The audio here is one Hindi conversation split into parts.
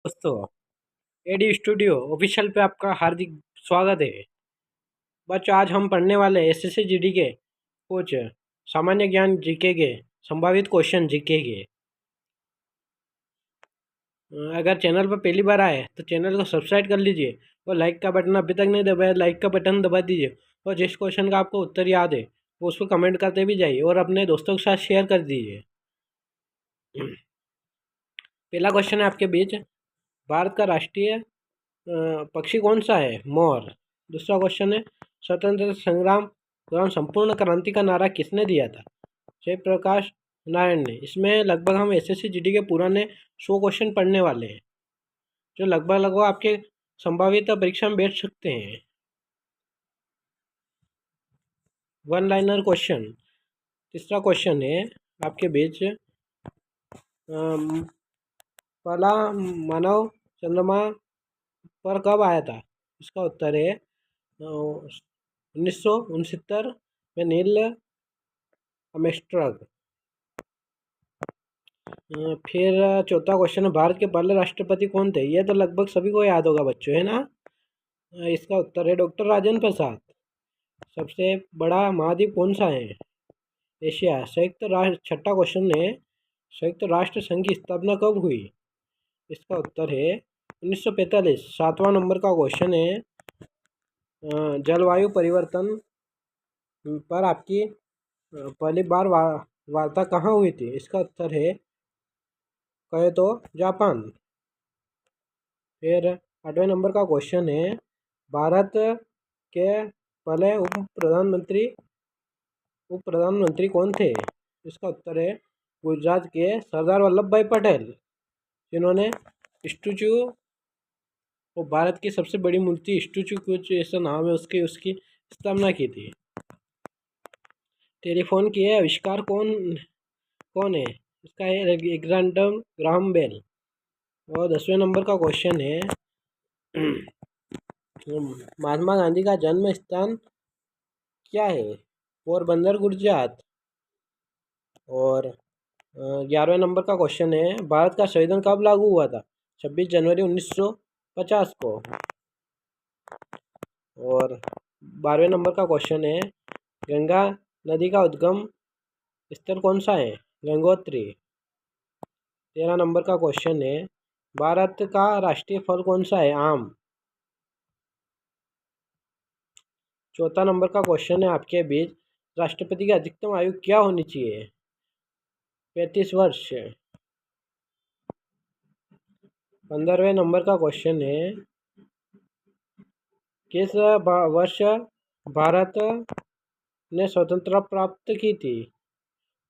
दोस्तों, एडी स्टूडियो ऑफिशियल पे आपका हार्दिक स्वागत है। बच्चों, आज हम पढ़ने वाले एसएससी जीडी के कुछ सामान्य ज्ञान जीके के संभावित क्वेश्चन जीके के। अगर चैनल पर पहली बार आए तो चैनल को सब्सक्राइब कर लीजिए और लाइक का बटन अभी तक नहीं दबाया, लाइक का बटन दबा दीजिए। और जिस क्वेश्चन का आपको उत्तर याद है वो उसको कमेंट करते भी जाइए और अपने दोस्तों के साथ शेयर कर दीजिए। पहला क्वेश्चन है आपके बीच, भारत का राष्ट्रीय पक्षी कौन सा है? मोर। दूसरा क्वेश्चन है, स्वतंत्रता संग्राम दौरान संपूर्ण क्रांति का नारा किसने दिया था? जयप्रकाश नारायण ने। इसमें लगभग हम एसएससी जीडी के पुराने 100 क्वेश्चन पढ़ने वाले हैं, जो लगभग लगभग आपके संभावित परीक्षा में बैठ सकते हैं। One liner question. तीसरा क्वेश्चन है आपके बीच, पहला मानव चंद्रमा पर कब आया था? इसका उत्तर है 1969 में नील आर्मस्ट्रांग। फिर चौथा क्वेश्चन है, भारत के पहले राष्ट्रपति कौन थे? ये तो लगभग सभी को याद होगा बच्चों, है ना? इसका उत्तर है डॉक्टर राजेंद्र प्रसाद। सबसे बड़ा महाद्वीप कौन सा है? एशिया। संयुक्त राष्ट्र। छठा क्वेश्चन है, संयुक्त राष्ट्र संघ की स्थापना कब हुई? इसका उत्तर है 1945। सातवां नंबर का क्वेश्चन है, जलवायु परिवर्तन पर आपकी पहली बार वार्ता कहाँ हुई थी? इसका उत्तर है कहे तो जापान। फिर आठवें नंबर का क्वेश्चन है, भारत के पहले उप प्रधानमंत्री कौन थे? इसका उत्तर है गुजरात के सरदार वल्लभ भाई पटेल, जिन्होंने स्टैचू और भारत की सबसे बड़ी मूर्ति स्टैचू, कुछ ऐसा नाम है उसकी उसकी स्थापना की थी। टेलीफोन के आविष्कार कौन कौन है? इसका है एलेक्जेंडर ग्राहम बेल। और 10वें नंबर का क्वेश्चन है, महात्मा गांधी का जन्म स्थान क्या है? पोरबंदर, गुजरात। और 11वें नंबर का क्वेश्चन है, भारत का संविधान कब लागू हुआ था? 26 जनवरी 1950 को। और 12वें नंबर का क्वेश्चन है, गंगा नदी का उद्गम स्थल कौन सा है? गंगोत्री। 13 नंबर का क्वेश्चन है, भारत का राष्ट्रीय फल कौन सा है? आम। चौथा नंबर का क्वेश्चन है आपके बीच, राष्ट्रपति की अधिकतम आयु क्या होनी चाहिए? 35 वर्ष। 15वें नंबर का क्वेश्चन है, किस वर्ष भारत ने स्वतंत्रता प्राप्त की थी?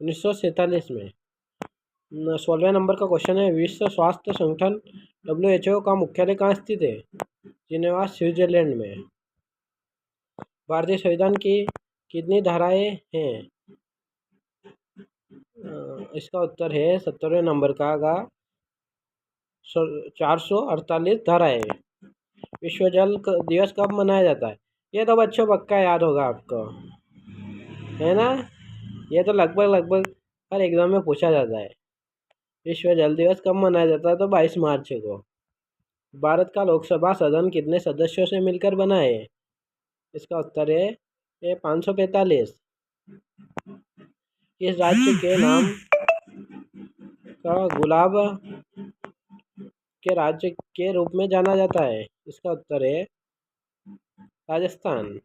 1947 में। 16वें नंबर का क्वेश्चन है, विश्व स्वास्थ्य संगठन WHO का मुख्यालय कहाँ स्थित है? जिनेवा, स्विट्जरलैंड में। भारतीय संविधान की कितनी धाराएं हैं? इसका उत्तर है 70वें नंबर का 448 धाराएं। विश्व जल दिवस कब मनाया जाता है? ये तो बच्चों पक्का याद होगा आपको, है ना? ये तो लगभग लगभग हर एग्जाम में पूछा जाता है। विश्व जल दिवस कब मनाया जाता है? तो 22 मार्च को। भारत का लोकसभा सदन कितने सदस्यों से मिलकर बना है? इसका उत्तर है ये 545। किस राज्य के नाम का गुलाब के राज्य के रूप में जाना जाता है? इसका उत्तर है राजस्थान।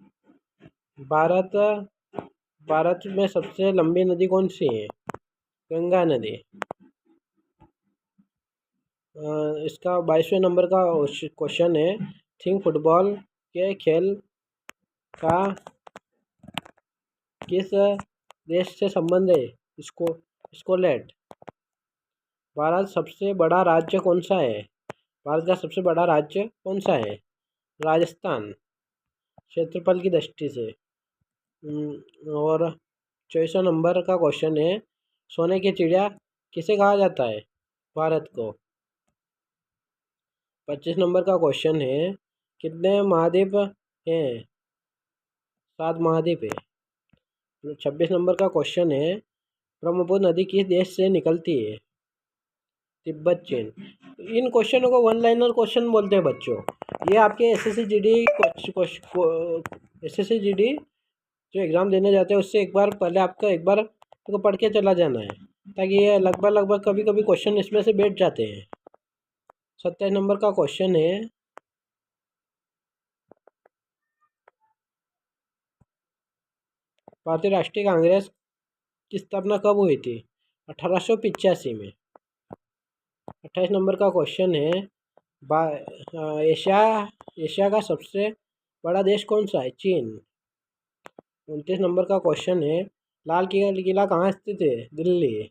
भारत में सबसे लंबी नदी कौन सी है? गंगा नदी। इसका 22वें नंबर का क्वेश्चन है, थिंक फुटबॉल के खेल का किस देश से संबंध है? स्कॉटलैंड। भारत सबसे बड़ा राज्य कौन सा है? भारत का सबसे बड़ा राज्य कौन सा है? राजस्थान, क्षेत्रफल की दृष्टि से। और 24वें नंबर का क्वेश्चन है, सोने की चिड़िया किसे कहा जाता है? भारत को। 25 नंबर का क्वेश्चन है, कितने महाद्वीप हैं? 7 महाद्वीप है। 26 नंबर का क्वेश्चन है, ब्रह्मपुत्र नदी किस देश से निकलती है? तिब्बत चीन। इन क्वेश्चनों को वन लाइनर क्वेश्चन बोलते हैं बच्चों। ये आपके एसएससी जीडी जो एग्ज़ाम देने जाते हैं उससे एक बार पहले आपका एक बार को पढ़ के चला जाना है, ताकि ये लगभग कभी कभी क्वेश्चन इसमें से बैठ जाते हैं। 27 नंबर का क्वेश्चन है, भारतीय राष्ट्रीय कांग्रेस की स्थापना कब हुई थी? 1885 में। 28 नंबर का क्वेश्चन है, एशिया एशिया का सबसे बड़ा देश कौन सा है? चीन। 29 नंबर का क्वेश्चन है, लाल किला कहाँ स्थित है? दिल्ली।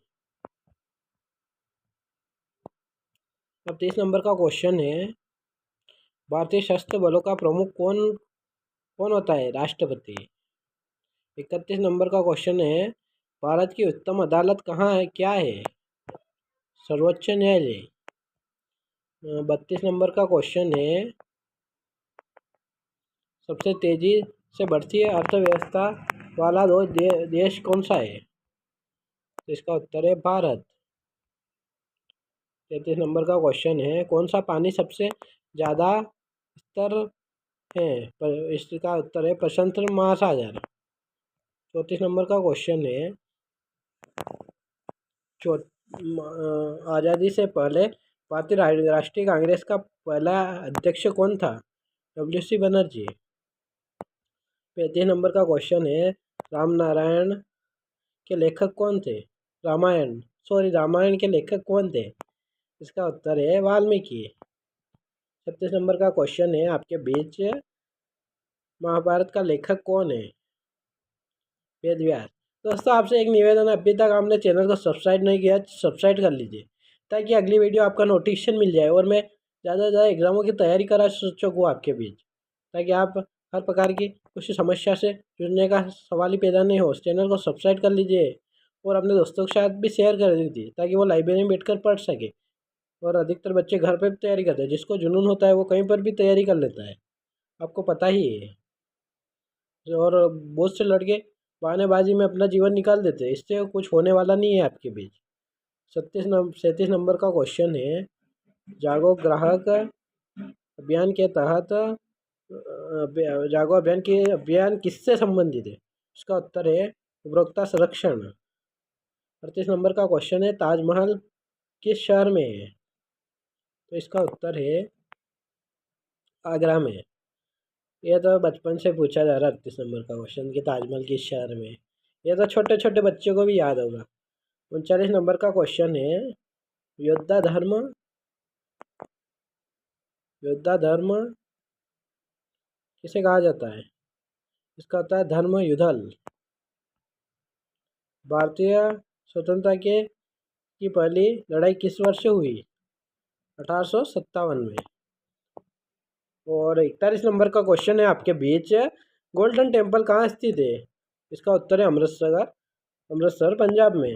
अब 30 नंबर का क्वेश्चन है, भारतीय सशस्त्र बलों का प्रमुख कौन कौन होता है? राष्ट्रपति। 31 नंबर का क्वेश्चन है, भारत की उच्चतम अदालत कहाँ है, क्या है? सर्वोच्च न्यायालय। 32 नंबर का क्वेश्चन है, सबसे तेजी से बढ़ती अर्थव्यवस्था वाला देश कौन सा है? तो इसका उत्तर है भारत। 33 नंबर का क्वेश्चन है, कौन सा पानी सबसे ज़्यादा स्तर है? इसका उत्तर है प्रशांत महासागर। 34 नंबर का क्वेश्चन है, आज़ादी से पहले भारतीय राष्ट्रीय कांग्रेस का पहला अध्यक्ष कौन था? WC बनर्जी। 35 नंबर का क्वेश्चन है, रामनारायण के लेखक कौन थे? रामायण के लेखक कौन थे? इसका उत्तर है वाल्मीकि। 36 नंबर का क्वेश्चन है आपके बीच, महाभारत का लेखक कौन है? वेद व्यास। दोस्तों आपसे एक निवेदन है, अभी तक आपने चैनल को सब्सक्राइब नहीं किया सब्सक्राइब कर लीजिए, ताकि अगली वीडियो आपका नोटिफिकेशन मिल जाए और मैं ज़्यादा से ज़्यादा एग्जामों की तैयारी करा सकूँ आपके बीच, ताकि आप हर प्रकार की कुछ समस्या से जुड़ने का सवाल ही पैदा नहीं हो। उस चैनल को सब्सक्राइब कर लीजिए और अपने दोस्तों के साथ भी शेयर कर दीजिए, ताकि वो लाइब्रेरी में बैठ कर पढ़ सके। और अधिकतर बच्चे घर पर भी तैयारी करते हैं, जिसको जुनून होता है वो कहीं पर भी तैयारी कर लेता है, आपको पता ही है। और बहुत से लड़के बहानेबाजी में अपना जीवन निकाल देते हैं, इससे कुछ होने वाला नहीं है आपके बीच। 37 नंबर का क्वेश्चन है, जागो ग्राहक अभियान के तहत जागो अभियान के अभियान किससे संबंधित है? इसका उत्तर है उपभोक्ता संरक्षण। 38 नंबर का क्वेश्चन है, ताजमहल किस शहर में है? तो इसका उत्तर है आगरा में। यह तो बचपन से पूछा जा रहा है 38 नंबर का क्वेश्चन कि ताजमहल किस शहर में। यह तो छोटे छोटे बच्चों को भी याद होगा। 39 नंबर का क्वेश्चन है, योद्धा धर्म योद्धा धर्म किसे कहा जाता है? इसका होता है धर्म युद्धल। भारतीय स्वतंत्रता की पहली लड़ाई किस वर्ष हुई? 1857 में। और 41 नंबर का क्वेश्चन है आपके बीच, गोल्डन टेम्पल कहाँ स्थित है? इसका उत्तर है अमृतसर पंजाब में।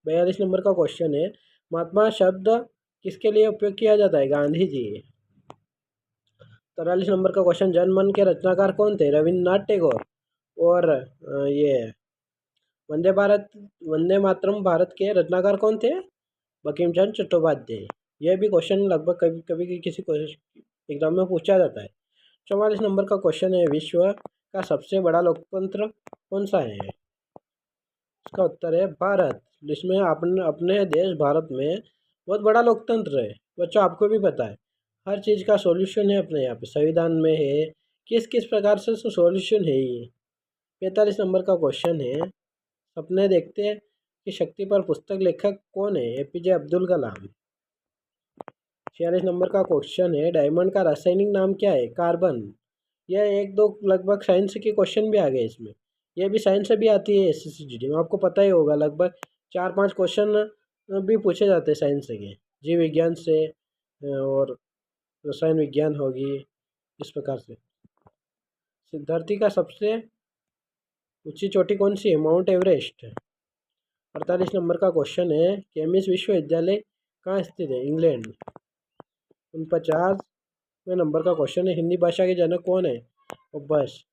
42 नंबर का क्वेश्चन है, महात्मा शब्द किसके लिए उपयोग किया जाता है? गांधी जी। 43 नंबर का क्वेश्चन, जनमन के रचनाकार कौन थे? रविन्द्रनाथ टैगोर। और ये वंदे मातरम भारत के रचनाकार कौन थे? बंकिम चंद्र चट्टोपाध्याय। यह भी क्वेश्चन लगभग कभी कभी किसी एग्जाम में पूछा जाता है। 44 नंबर का क्वेश्चन है, विश्व का सबसे बड़ा लोकतंत्र कौन सा है? इसका उत्तर है भारत। जिसमें अपने देश भारत में बहुत बड़ा लोकतंत्र है बच्चों, आपको भी पता है। हर चीज़ का सॉल्यूशन है अपने यहाँ पे, संविधान में है, किस किस प्रकार से सॉल्यूशन है ये। 45 नंबर का क्वेश्चन है, सपने देखते कि शक्ति पर पुस्तक लेखक कौन है? APJ अब्दुल कलाम। 46 नंबर का क्वेश्चन है, डायमंड का रासायनिक नाम क्या है? कार्बन। यह एक दो लगभग साइंस के क्वेश्चन भी आ गए इसमें, यह भी साइंस से भी आती है SSC GD में, आपको पता ही होगा। लगभग 4-5 क्वेश्चन भी पूछे जाते हैं साइंस के, जीव विज्ञान से और रसायन विज्ञान होगी, इस प्रकार से। धरती का सबसे ऊंची चोटी कौन सी है? Mount Everest. 48 नंबर का क्वेश्चन है, केम्ब्रिज विश्वविद्यालय कहाँ स्थित है? इंग्लैंड। 49वें नंबर का क्वेश्चन है, हिंदी भाषा के जनक कौन है? और बस।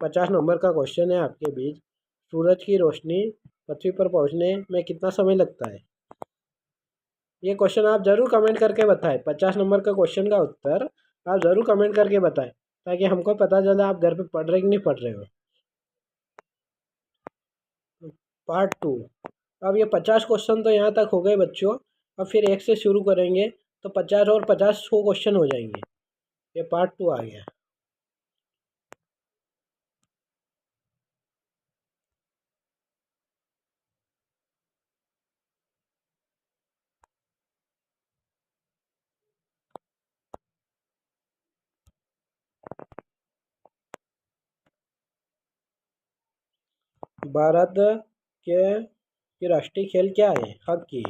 50 नंबर का क्वेश्चन है आपके बीच, सूरज की रोशनी पृथ्वी पर पहुंचने में कितना समय लगता है? ये क्वेश्चन आप ज़रूर कमेंट करके बताएं। 50 नंबर का क्वेश्चन का उत्तर आप ज़रूर कमेंट करके बताएं, ताकि हमको पता चले आप घर पे पढ़ रहे कि नहीं पढ़ रहे हो। पार्ट 2। अब ये 50 क्वेश्चन तो यहाँ तक हो गए बच्चों। अब फिर एक से शुरू करेंगे तो 50 और 50 क्वेश्चन हो जाएंगे। ये पार्ट 2 आ गया। भारत के की राष्ट्रीय खेल क्या है? हॉकी।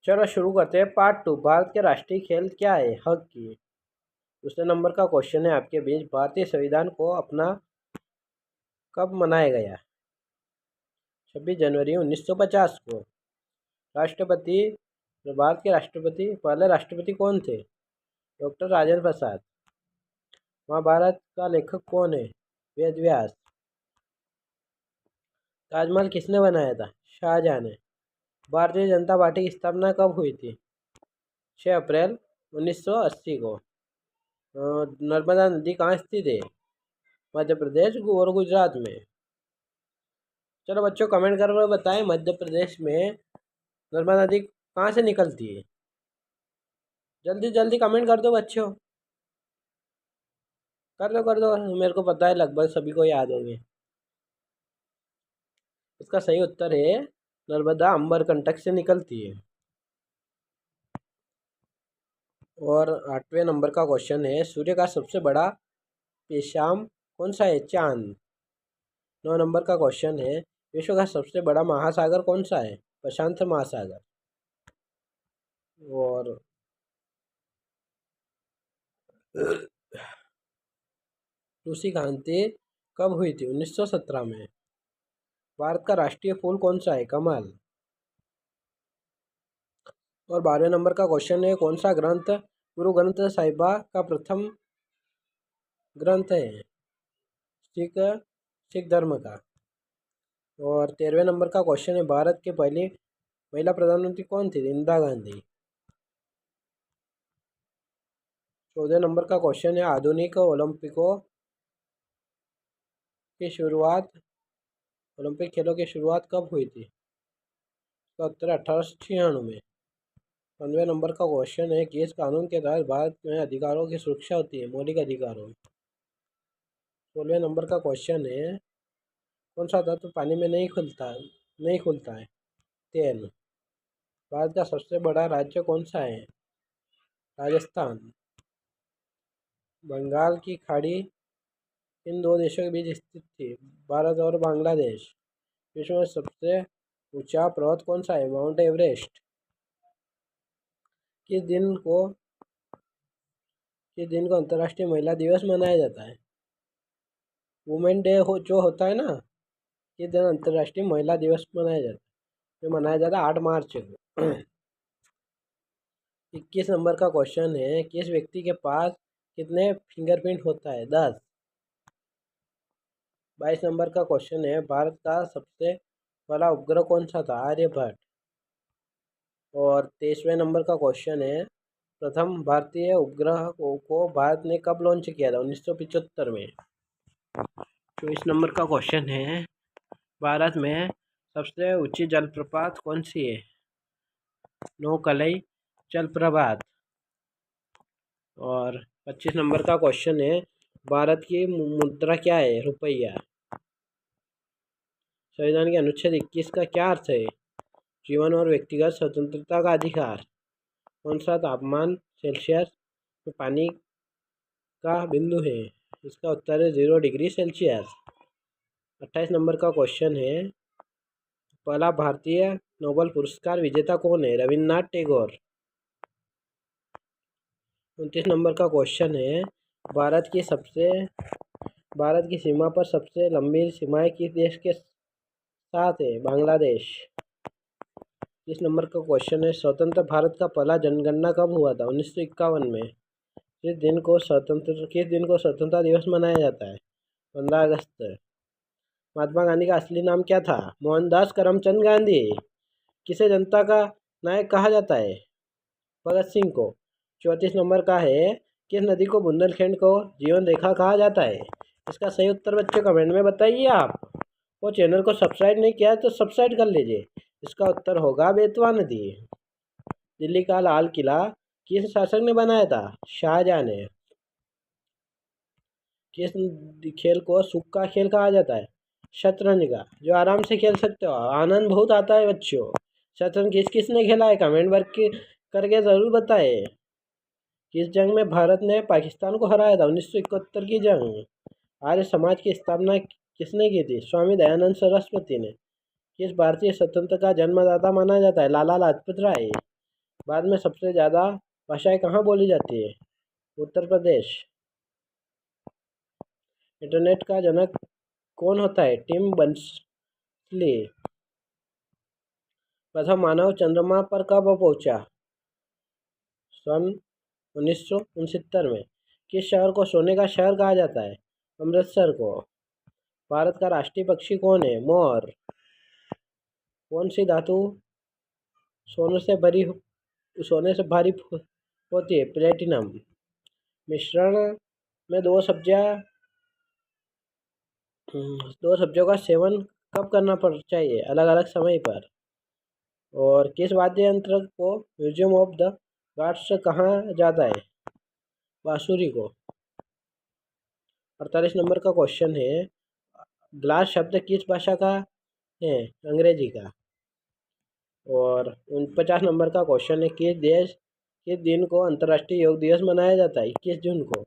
चलो शुरू करते हैं। पार्ट 2। भारत के राष्ट्रीय खेल क्या है? हॉकी। दूसरे नंबर का क्वेश्चन है आपके बीच, भारतीय संविधान को अपना कब मनाया गया? 26 जनवरी 1950 को। राष्ट्रपति, भारत के राष्ट्रपति, पहले राष्ट्रपति कौन थे? डॉक्टर राजेंद्र प्रसाद। महाभारत का लेखक कौन है? वेद व्यास। ताजमहल किसने बनाया था? शाहजहां ने। भारतीय जनता पार्टी की स्थापना कब हुई थी? 6 अप्रैल 1980 को। नर्मदा नदी कहाँ स्थित है? मध्य प्रदेश और गुजरात में। चलो बच्चों कमेंट कर बताएं, मध्य प्रदेश में नर्मदा नदी कहाँ से निकलती है? जल्दी जल्दी कमेंट कर दो बच्चों, कर दो, मेरे को पता है लगभग सभी को याद होंगे। इसका सही उत्तर है नर्मदा अम्बरकंटक से निकलती है। और 8वें नंबर का क्वेश्चन है, सूर्य का सबसे बड़ा पेशाब कौन सा है? चांद। 9 नंबर का क्वेश्चन है, विश्व का सबसे बड़ा महासागर कौन सा है? प्रशांत महासागर। और रूसी क्रांति कब हुई थी? 1917 में। भारत का राष्ट्रीय फूल कौन सा है? कमल। और 12वें नंबर का क्वेश्चन है, कौन सा ग्रंथ गुरु ग्रंथ साहिबा का प्रथम ग्रंथ है? सिख सिख धर्म का। और 13वें नंबर का क्वेश्चन है, भारत की पहली महिला प्रधानमंत्री कौन थी? इंदिरा गांधी। 14 नंबर का क्वेश्चन है, आधुनिक ओलंपिकों की शुरुआत, ओलंपिक खेलों की शुरुआत कब हुई थी? इसका उत्तर 1896 में। 15वें नंबर का क्वेश्चन है, किस कानून के तहत भारत में अधिकारों की सुरक्षा होती है? मौलिक अधिकारों। 16वें नंबर का क्वेश्चन है, कौन सा तत्व पानी में नहीं खुलता है? तेल। भारत का सबसे बड़ा राज्य कौन सा है? राजस्थान। बंगाल की खाड़ी इन दो देशों के बीच स्थित थी? भारत और बांग्लादेश। विश्व में सबसे ऊंचा पर्वत कौन सा है? Mount Everest. किस दिन को किस दिन को अंतर्राष्ट्रीय महिला दिवस मनाया जाता है? वुमेन डे जो होता है ना, किस दिन अंतर्राष्ट्रीय महिला दिवस मनाया जाता है? जो मनाया जाता है 8 मार्च को। 21 नंबर का क्वेश्चन है, किस व्यक्ति के पास कितने फिंगरप्रिंट होता है? 10। 22 नंबर का क्वेश्चन है, भारत का सबसे पहला उपग्रह कौन सा था? आर्यभट्ट। और 23वें नंबर का क्वेश्चन है, प्रथम भारतीय उपग्रह को भारत ने कब लॉन्च किया था? 1975 में। 24 नंबर का क्वेश्चन है, भारत में सबसे ऊंची जलप्रपात कौन सी है? नौकलई जलप्रपात। और 25 नंबर का क्वेश्चन है, भारत की मुद्रा क्या है? रुपया। संविधान के अनुच्छेद 21 का क्या अर्थ है? जीवन और व्यक्तिगत स्वतंत्रता का अधिकार। कौन सा तापमान सेल्सियस में पानी का बिंदु है? इसका उत्तर है 0 डिग्री सेल्सियस। 28 नंबर का क्वेश्चन है, पहला भारतीय नोबेल पुरस्कार विजेता कौन है? रविन्द्रनाथ टैगोर। 29 नंबर का क्वेश्चन है, भारत की सीमा पर सबसे लंबी सीमाएं किस देश के साथ है? बांग्लादेश। 30 नंबर का क्वेश्चन है, स्वतंत्र भारत का पहला जनगणना कब हुआ था? 1951 में। किस दिन को स्वतंत्रता दिवस मनाया जाता है? 15 अगस्त। महात्मा गांधी का असली नाम क्या था? मोहनदास करमचंद गांधी। किसे जनता का नायक कहा जाता है? भगत सिंह को। 34 नंबर का है, किस नदी को बुंदेलखंड को जीवन रेखा कहा जाता है? इसका सही उत्तर बच्चों कमेंट में बताइए आप। वो चैनल को सब्सक्राइब नहीं किया है तो सब्सक्राइब कर लीजिए। इसका उत्तर होगा बेतवा नदी। दिल्ली का लाल किला किस शासक ने बनाया था? शाहजहां ने। किस खेल को सुख का खेल कहा जाता है? शतरंज का, जो आराम से खेल सकते हो, आनंद बहुत आता है बच्चों। शतरंज किस किस ने खेला है? कमेंट करके ज़रूर बताए। किस जंग में भारत ने पाकिस्तान को हराया था? 1971 की जंग। आर्य समाज की स्थापना किसने की थी? स्वामी दयानंद सरस्वती ने। किस भारतीय स्वतंत्र का जन्मदाता माना जाता है? लाला लाजपत राय। बाद में सबसे ज़्यादा भाषाएं कहाँ बोली जाती है? उत्तर प्रदेश। इंटरनेट का जनक कौन होता है? Tim Berners Lee. प्रथम मानव चंद्रमा पर कब पहुंचा? सन 1969 में। किस शहर को सोने का शहर कहा जाता है? अमृतसर को। भारत का राष्ट्रीय पक्षी कौन है? मोर। कौन सी धातु सोने से भारी होती है? प्लेटिनम। मिश्रण में दो सब्जियों का सेवन कब करना चाहिए? अलग अलग समय पर। और किस वाद्य यंत्र को म्यूजियम ऑफ द गॉड्स कहा जाता है? बांसुरी को। 48 नंबर का क्वेश्चन है, ग्लास शब्द किस भाषा का है? अंग्रेजी का। और 50 नंबर का क्वेश्चन है, किस दिन को अंतर्राष्ट्रीय योग दिवस मनाया जाता है? 21 जून को।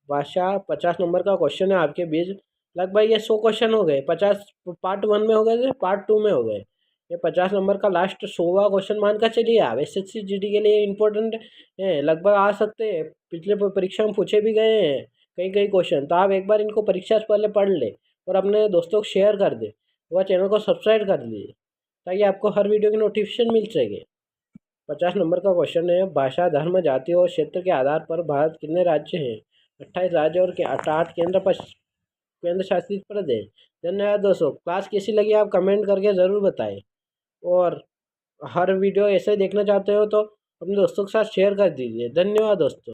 भाषा 50 नंबर का क्वेश्चन है आपके बीच। लगभग ये 100 क्वेश्चन हो गए। 50 पार्ट 1 में हो गए थे, पार्ट 2 में हो गए। ये 50 नंबर का लास्ट 100वां क्वेश्चन मानकर चलिए आप। SSC GD के लिए इम्पोर्टेंट है, लगभग आ सकते हैं, पिछले परीक्षा में पूछे भी गए हैं कई कई क्वेश्चन। तो आप एक बार इनको परीक्षा से पहले पढ़ ले और अपने दोस्तों को शेयर कर दे, वह चैनल को सब्सक्राइब कर लीजिए ताकि आपको हर वीडियो की नोटिफिकेशन मिल सके। 50 नंबर का क्वेश्चन है, भाषा, धर्म, जाति और क्षेत्र के आधार पर भारत कितने राज्य हैं? 28 राज्य और 8 केंद्र शासित प्रदेश। धन्यवाद दोस्तों। क्लास कैसी लगी आप कमेंट करके ज़रूर बताएं। और हर वीडियो ऐसे देखना चाहते हो तो अपने दोस्तों के साथ शेयर कर दीजिए। धन्यवाद दोस्तों।